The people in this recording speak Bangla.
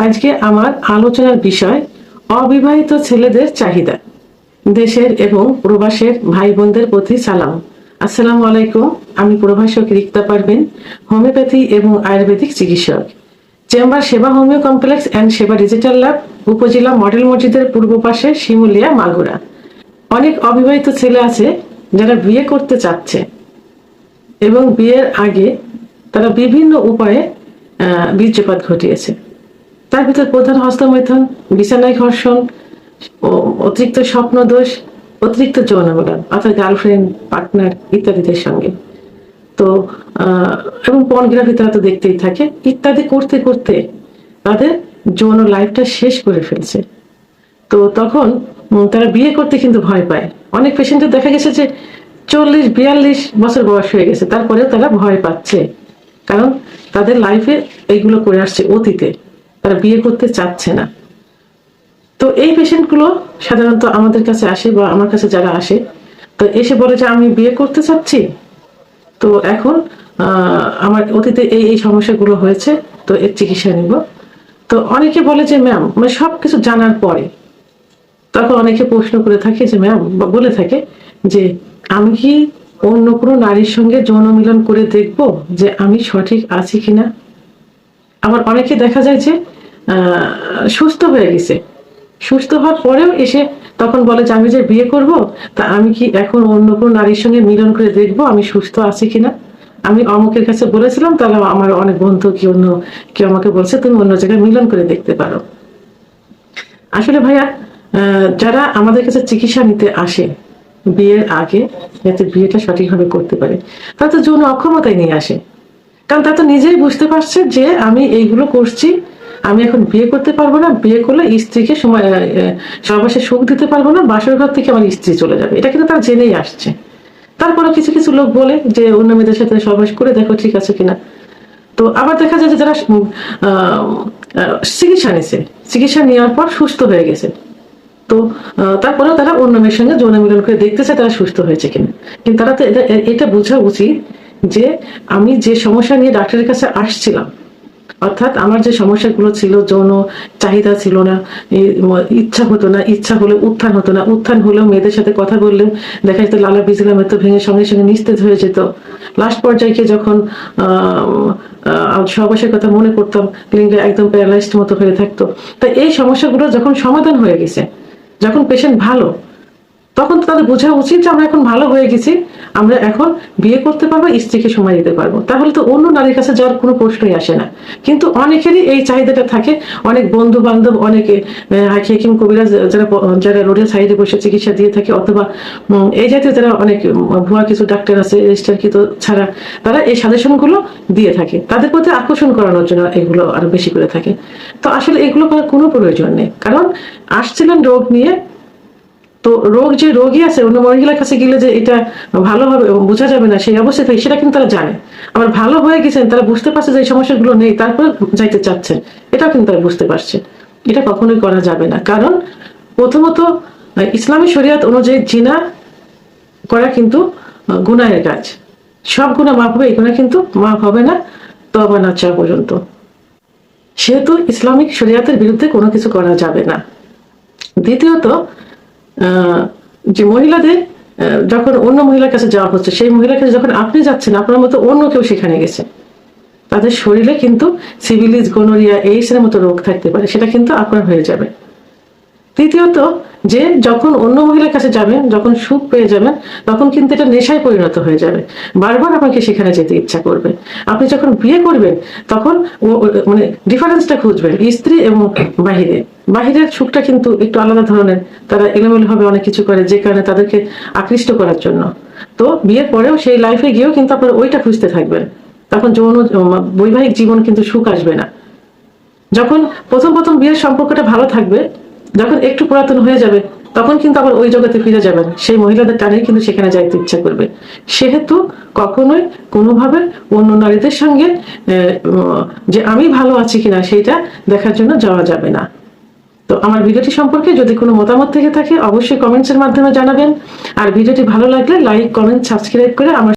আজকে আমার আলোচনার বিষয় অবিবাহিত ছেলেদের চাহিদা। দেশের এবং প্রবাসের ভাই বোনদের প্রতি সালাম। আসসালামু আলাইকুম। আমি প্রভাষক রিক্তা পারভিন, হোমিওপ্যাথি এবং আয়ুর্বেদিক চিকিৎসক, চেম্বার সেবা হোমিও কমপ্লেক্স অ্যান্ড সেবা ডিজিটাল ল্যাব, উপজেলা মডেল মসজিদের পূর্ব পাশে, শিমুলিয়া, মাগুরা। অনেক অবিবাহিত ছেলে আছে যারা বিয়ে করতে চাচ্ছে এবং বিয়ের আগে তারা বিভিন্ন উপায়ে বীর্যপাত ঘটিয়েছে। তার ভিতর প্রধান হস্তমৈথুন, বিছানায় ঘর্ষণ, অতিরিক্ত স্বপ্নদোষ, অতিরিক্ত যৌনমিলন অর্থাৎ গার্লফ্রেন্ড, পার্টনার ইত্যাদিদের সঙ্গে। তো এবং পর্নোগ্রাফি তারা তো দেখতেই থাকে, ইত্যাদি করতে করতে তাদের যৌন লাইফটা শেষ করে ফেলছে। তো তখন তারা বিয়ে করতে কিন্তু ভয় পায়। অনেক পেশেন্টের দেখা গেছে যে 40-42 বছর বয়স হয়ে গেছে, তারপরেও তারা ভয় পাচ্ছে, কারণ তাদের লাইফে এইগুলো করে আসছে অতীতে, তারা বিয়ে করতে চাচ্ছে না। তো এই পেশেন্টগুলো সাধারণত আমাদের কাছে আসে বা আমার কাছে যারা আসে, তো এসে বলে যে আমি বিয়ে করতে চাচ্ছি, তো এখন আমার অতীতে এই এই সমস্যাগুলো হয়েছে, তো এর চিকিৎসা নিব। তো অনেকে বলে যে ম্যাম, মানে সবকিছু জানার পরে তখন অনেকে প্রশ্ন করে থাকে যে ম্যাম, বা বলে থাকে যে আমি কি অন্য কোনো নারীর সঙ্গে যৌন মিলন করে দেখব যে আমি সঠিক আছি কিনা। আবার অনেকে দেখা যায় যে সুস্থ হয়ে গেছে, সুস্থ হওয়ার পরেও এসে তখন বলে যে আমি যে বিয়ে করব, তা আমি কি এখন অন্য কোনো নারীর সঙ্গে মিলন করে দেখবো আমি সুস্থ আছি কিনা। আমি অমুকের কাছে বলেছিলাম, তাহলে আমার অনেক বন্ধু কি অন্য কেউ আমাকে বলছে তুমি অন্য জায়গায় মিলন করে দেখতে পারো। আসলে ভাইয়া, যারা আমাদের কাছে চিকিৎসা নিতে আসে বিয়ের আগে, যাতে বিয়েটা সঠিকভাবে করতে পারে, তারা তো যৌন অক্ষমতায় নিয়ে আসে। কারণ তারা তো নিজেই বুঝতে পারছে যে আমি এইগুলো করছি, আমি এখন বিয়ে করতে পারবো না, বিয়ে করলে স্ত্রীকে সহবাসে সুখ দিতে পারবো না, বাসর ঘর থেকে আমার স্ত্রী চলে যাবে, এটা কিন্তু তারা জেনেই আসছে। তারপরে কিছু কিছু লোক বলে যে অন্য মেয়েদের সাথে সহবাস করে দেখো ঠিক আছে কিনা। তো আবার দেখা যায় যে যারা চিকিৎসা নিছে, চিকিৎসা নেওয়ার পর সুস্থ হয়ে গেছে, তো তারপরেও তারা অন্য মেয়ের সঙ্গে যৌন মিলন করে দেখতেছে তারা সুস্থ হয়েছে কিনা। কিন্তু তারা তো এটা বোঝা উচিত যে আমি যে সমস্যা নিয়ে ডাক্তারের কাছে আসছিলাম, অর্থাৎ আমার যে সমস্যাগুলো ছিল, যৌন চাহিদা ছিল না, ইচ্ছা হতো না, ইচ্ছা হলে উত্থান হতো না, উত্থান হলেও মেয়েদের সাথে কথা বললেও দেখা যেত লালা বিজলা মেতো ভেঙে সঙ্গে সঙ্গে নিস্তেজ হয়ে যেত। লাস্ট পর্যায়ে যখন সহবাসের কথা মনে করতাম, লিঙ্গ একদম প্যারালাইজড মতো হয়ে থাকতো। তাই এই সমস্যাগুলো যখন সমাধান হয়ে গেছে, যখন পেশেন্ট ভালো, তখন তো তাদের বোঝা উচিত যে আমরা এখন ভালো হয়ে গেছি, আমরা এখন বিয়ে করতে পারবো, স্ত্রীকে সময় দিতে পারবো, তাহলে তো অন্য নারীর কাছে যাওয়ার কোনো প্রশ্নই আসে না। কিন্তু অনেকেরই এই চাহিদাটা থাকে, অনেক বন্ধু বান্ধব, অনেকে হাকিম কবিরাজ যারা যারা রোডের সাইডে বসে চিকিৎসা দিয়ে থাকে, অথবা এই জাতীয় যারা অনেক ভুয়া কিছু ডাক্তার আছে রেজিস্টারকৃত ছাড়া, তারা এই সাজেশনগুলো দিয়ে থাকে, তাদের প্রতি আকর্ষণ করানোর জন্য এগুলো আরো বেশি করে থাকে। তো আসলে এগুলো করার কোনো প্রয়োজন নেই, কারণ আসছিলেন রোগ নিয়ে, তো রোগ যে রোগী আছে অন্য মহিলার কাছে গেলে যে এটা ভালো হবে এবং বোঝা যাবে না সেই অবস্থা থাকে, সেটা কিন্তু তারা জানে। আবার ভালো হয়ে গেছেন, তারা বুঝতে পারছে যে এই সমস্যাগুলো নেই, তারপরে যাইতে চাচ্ছেন, এটাও কিন্তু তারা বুঝতে পারছে। এটা কখনোই করা যাবে না, কারণ প্রথমত ইসলামী শরিয়াত অনুযায়ী জিনা করা কিন্তু গুনাহের কাজ। সব গুনাহ মাফ হবে, এই গুনাহ কিন্তু মাফ হবে না তওবা না চাওয়া পর্যন্ত। সেহেতু ইসলামিক শরিয়াতের বিরুদ্ধে কোনো কিছু করা যাবে না। দ্বিতীয়ত, যে মহিলাদের যখন অন্য মহিলার কাছে যাওয়া হচ্ছে, সেই মহিলার কাছে যখন আপনি যাচ্ছেন, আপনার মতো অন্য কেউ সেখানে গেছে, তাদের শরীরে কিন্তু সিভিলিস, গোনোরিয়া, এইডস এর মতো রোগ থাকতে পারে, সেটা কিন্তু আপনার হয়ে যাবে। তৃতীয়ত, যে যখন অন্য মহিলার কাছে যাবেন, যখন সুখ পেয়ে যাবেন, তখন কিন্তু এটা নেশায় পরিণত হয়ে যাবে, বারবার আপনাকে সেখানে যেতে ইচ্ছা করবে। আপনি যখন বিয়ে করবেন, তখন মানে ডিফারেন্সটা খুঁজবেন স্ত্রী এবং বাহিরের সুখটা কিন্তু একটু আলাদা ধরনের, তারা এলোমেলো ভাবে অনেক কিছু করে, যে কারণে তাদেরকে আকৃষ্ট করার জন্য। তো বিয়ের পরেও সেই লাইফে গিয়েও কিন্তু আপনারা ওইটা খুঁজতে থাকবেন, তখন যৌন বৈবাহিক জীবন কিন্তু সুখ আসবে না। যখন প্রথম প্রথম বিয়ের সম্পর্কটা ভালো থাকবে, যখন একটু পুরাতন হয়ে যাবে, তখন কিন্তু আবার ওই জগতে ফিরে যাবেন, সেই মহিলাদের টানেই কিন্তু সেখানে যাইতে ইচ্ছা করবে। সেহেতু কখনোই কোনোভাবে অন্য নারীদের সঙ্গে যে আমি ভালো আছি কিনা সেইটা দেখার জন্য যাওয়া যাবে না। তো আমার ভিডিওটি সম্পর্কে যদি কোনো মতামত থেকে থাকে, অবশ্যই কমেন্টসের মাধ্যমে জানাবেন। আর ভিডিওটি ভালো লাগলে লাইক, কমেন্ট, সাবস্ক্রাইব করে আমার